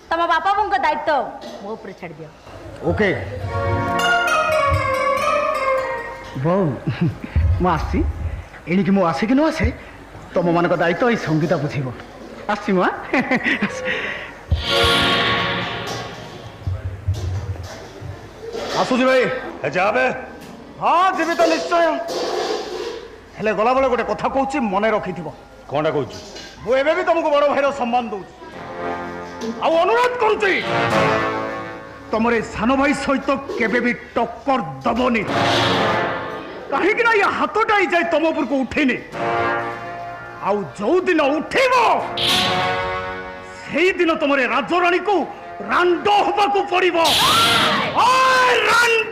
तम बापा बों दायित्व मो ऊपर छाड़ दियो। ओके बो मु आसी एणिकी मु आसे कि न आसे तुम मान दायित्व ये संगीता बुझीब आसी मुआ आसुची भाई जाबे हाँ जीवी तो निश्चय हेले गला बेले गोटे कथा कहूँ मन रखि कौनटा कहूँ मुझे भी तुमको बड़ भाईर सम्मान दूँ अनुरोध करुच्ची तुम सान भाई सहित केबे भी टक्कर दबनी कहीं ना ये हाथटा जाए तुम उपर को उठेनी आउ जो दिन उठेब से दिन तुम राजराणी को रांड हवा को पड़ो रांड